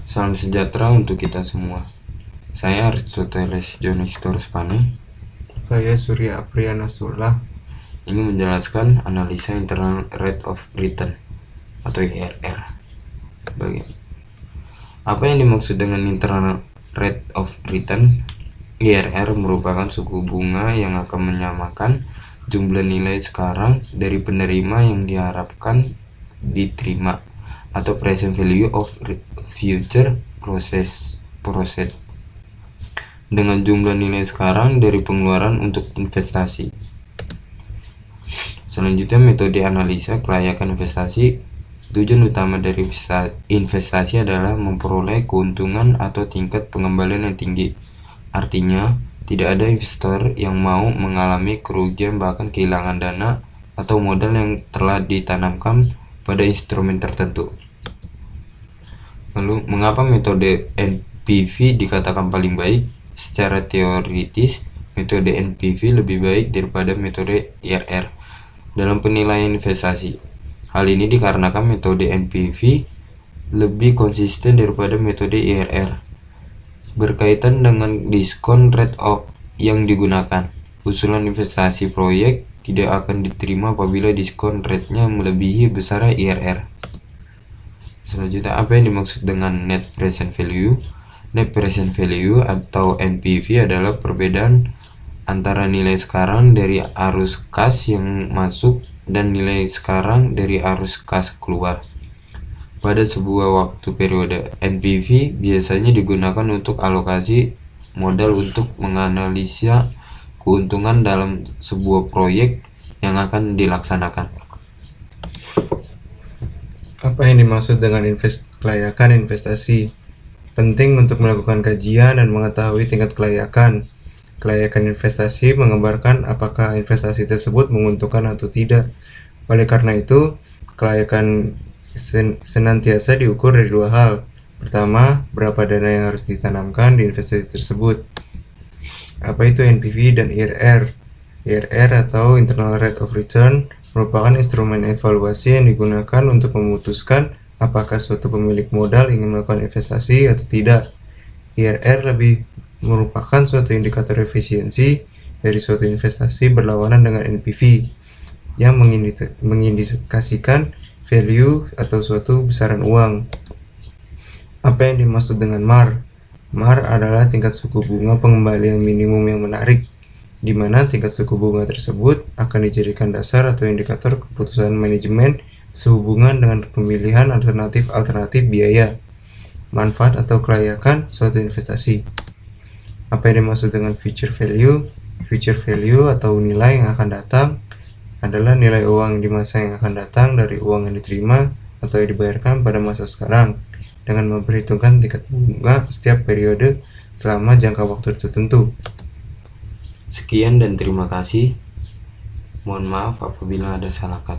Salam sejahtera untuk kita semua. Saya Aristoteles Jonistorus Pane. Saya Surya Apriana Surlah. Ingin menjelaskan analisa internal rate of return atau IRR. Apa yang dimaksud dengan internal rate of return? IRR merupakan suku bunga yang akan menyamakan jumlah nilai sekarang dari penerima yang diharapkan diterima, atau present value of future process dengan jumlah nilai sekarang dari pengeluaran untuk investasi. Selanjutnya, metode analisa kelayakan investasi. Tujuan utama dari investasi adalah memperoleh keuntungan atau tingkat pengembalian yang tinggi. Artinya, tidak ada investor yang mau mengalami kerugian bahkan kehilangan dana atau modal yang telah ditanamkan pada instrumen tertentu. Lalu, mengapa metode NPV dikatakan paling baik? Secara teoritis, metode NPV lebih baik daripada metode IRR dalam penilaian investasi. Hal ini dikarenakan metode NPV lebih konsisten daripada metode IRR. Berkaitan dengan diskon rate yang digunakan, usulan investasi proyek tidak akan diterima apabila diskon rate-nya melebihi besar IRR. Selanjutnya, apa yang dimaksud dengan net present value? Net present value atau NPV adalah perbedaan antara nilai sekarang dari arus kas yang masuk dan nilai sekarang dari arus kas keluar. Pada sebuah waktu periode, NPV biasanya digunakan untuk alokasi modal untuk menganalisa keuntungan dalam sebuah proyek yang akan dilaksanakan. Apa yang dimaksud dengan kelayakan investasi? Penting untuk melakukan kajian dan mengetahui tingkat kelayakan. Kelayakan investasi menggambarkan apakah investasi tersebut menguntungkan atau tidak. Oleh karena itu, kelayakan senantiasa diukur dari dua hal. Pertama, berapa dana yang harus ditanamkan di investasi tersebut. Apa itu NPV dan IRR? IRR atau Internal Rate of Return merupakan instrumen evaluasi yang digunakan untuk memutuskan apakah suatu pemilik modal ingin melakukan investasi atau tidak. IRR lebih merupakan suatu indikator efisiensi dari suatu investasi berlawanan dengan NPV yang mengindikasikan value atau suatu besaran uang. Apa yang dimaksud dengan MAR? MAR adalah tingkat suku bunga pengembalian minimum yang menarik, di mana tingkat suku bunga tersebut akan dijadikan dasar atau indikator keputusan manajemen sehubungan dengan pemilihan alternatif biaya, manfaat atau kelayakan suatu investasi. Apa yang dimaksud dengan future value? Future value atau nilai yang akan datang adalah nilai uang di masa yang akan datang dari uang yang diterima atau yang dibayarkan pada masa sekarang, dengan memperhitungkan tingkat bunga setiap periode selama jangka waktu tertentu. Sekian dan terima kasih. Mohon maaf apabila ada salah kata.